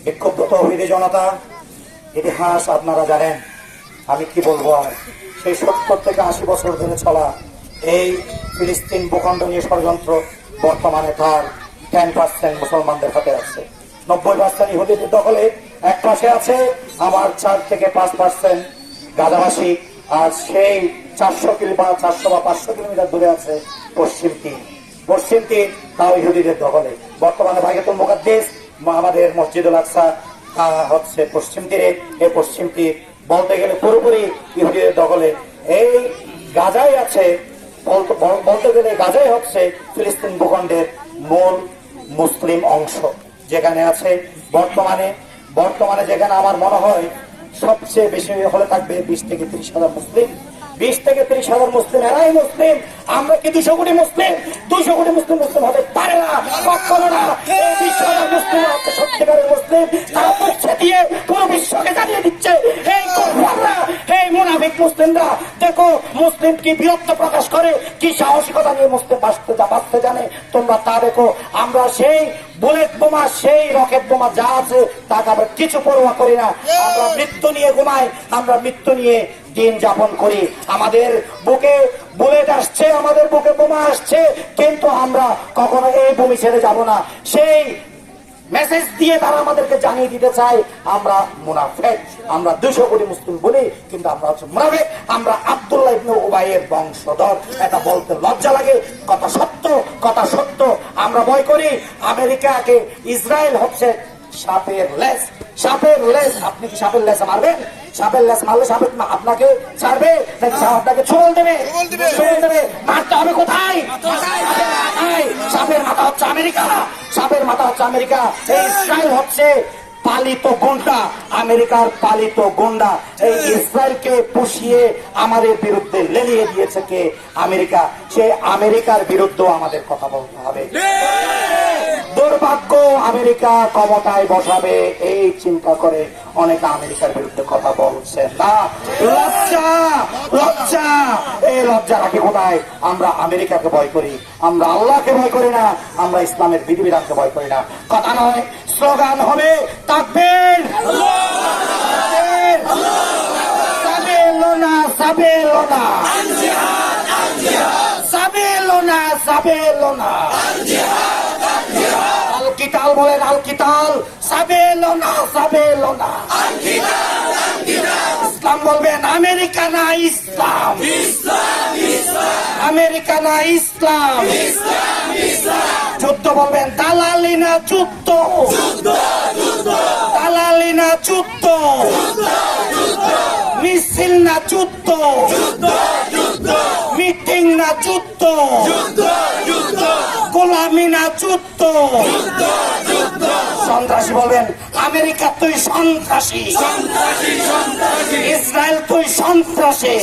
বিক্ষুব্ধ তৌহিদি জনতা, ইতিহাস আপনারা জানেন, আমি কি বলবো আর। সেই 70 থেকে 80 বছর ধরে চলা এই ফিলিস্তিন ভূখণ্ড নিয়ে ষড়যন্ত্র বর্তমানে তার 10% মুসলমানদের হাতে আছে, 90% ইহুদিদের দখলে এক পাশে আছে, আমার 4 থেকে 5% গাজাবাসী, আর সেই 400 বা 500 কিলোমিটার দূরে আছে পশ্চিম তীর, তাও ইহুদিদের দখলে। বর্তমানে বাইতুল মুকাদ্দিস আমাদের মসজিদুল আকসা হচ্ছে পশ্চিম তীরে। এই পশ্চিম তীর বলতে গেলে পুরোপুরি ইহুদিদের দখলে। এই গাজাই আছে, বলতে গেলে গাজাই হচ্ছে ফিলিস্তিন ভূখণ্ডের মূল মুসলিম অংশ, যেখানে আছে বর্তমানে যেখানে আমার মনে হয় সবচেয়ে বেশি হলে থাকবে 20 থেকে 30 হাজার মুসলিম। 20 থেকে 30 হাজার মুসলিম, এরাই মুসলিম। আমরা কি 200 কোটি মুসলিম? 200 কোটি মুসলিম হতে পারে না, কখনো না। 20 হাজার মুসলিম হচ্ছে সত্যিকারের মুসলিম। তারা পরিচয় দিয়ে পুরো বিশ্বকে জানিয়ে দিচ্ছে, এই কুফাররা, এই মুনাফিক মুসলিমরা দেখো মুসলিম কি বীরত্ব প্রকাশ করে, কি সাহসিকতা নিয়ে মুসলিম বাঁচতে জানে, তোমরা তা দেখো। আমরা সেই বুলেট বোমা, সেই রকেট বোমা যা আছে তাকে আমরা কিছু পরোয়া করি না। আমরা মৃত্যু নিয়ে ঘুমাই, আমরা মৃত্যু নিয়ে দিন যাপন করি। আমাদের বুকে বুলেট আসছে, আমাদের বুকে বোমা আসছে, কিন্তু আমরা কখনো এই ভূমি ছেড়ে যাব না। সেই মেসেজ দিয়ে তারা আমাদেরকে জানিয়ে দিতে চায় আমরা মুনাফিক। আমরা 200 কোটি মুসলিম বলি, কিন্তু আমরা হচ্ছে মুনাফিক। আমরা আব্দুল্লাহ ইবনে উবাইয়ের বংশধর। এটা বলতে লজ্জা লাগে, কথা সত্য। আমরা ভয় করি আমেরিকাকে। ইসরায়েল হচ্ছে সাপের লেজ। আপনি কি সাপের লেজ মারবেন? সাপের লেজ মারলে সাপের আপনাকে ছাড়বে নাকি আপনাকে ছোল দেবে? মারতে হবে কোথায়? সাপের মাথা হচ্ছে আমেরিকা। ইসরায়েল হচ্ছে পালিত গুন্ডা, আমেরিকার পালিত গুন্ডা। এই ইসরায়েলকে পুষিয়ে আমাদের বিরুদ্ধে লেলিয়ে দিয়েছে কে? আমেরিকা। সেই আমেরিকার বিরুদ্ধেও আমাদের কথা বলতে হবে। দুর্ভাগ্য, আমেরিকা ক্ষমতায় বসাবে এই চিন্তা করে অনেকে আমেরিকার বিরুদ্ধে কথা বলছে না। লজ্জা, এই লজ্জা রাখি কোথায়? আমরা আমেরিকাকে ভয় করি, আমরা আল্লাহকে ভয় করি না, আমরা ইসলামের বিধিবিধানকে ভয় করি না। কথা নয়, স্লোগান হবে তাকবীর, সাবেলোনা। আল-কিতাল বলেন, আল-কিতাল, সাবেলোনা। ইসলাম বলবেন আমেরিকা না ইসলাম, আমেরিকা না ইসলাম। যুদ্ধ বলবেন দালালি না যুদ্ধ, দালালি না যুদ্ধ। মিছিল না যুদ্ধ, মিটিং না যুদ্ধ, গোলামি না যুদ্ধ। সন্ত্রাসী বলবেন আমেরিকা তুই সন্ত্রাসী, ইসরায়েল তুই সন্ত্রাসী।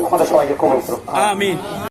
আমাদের সবাইকে কবুল করুন, আমিন।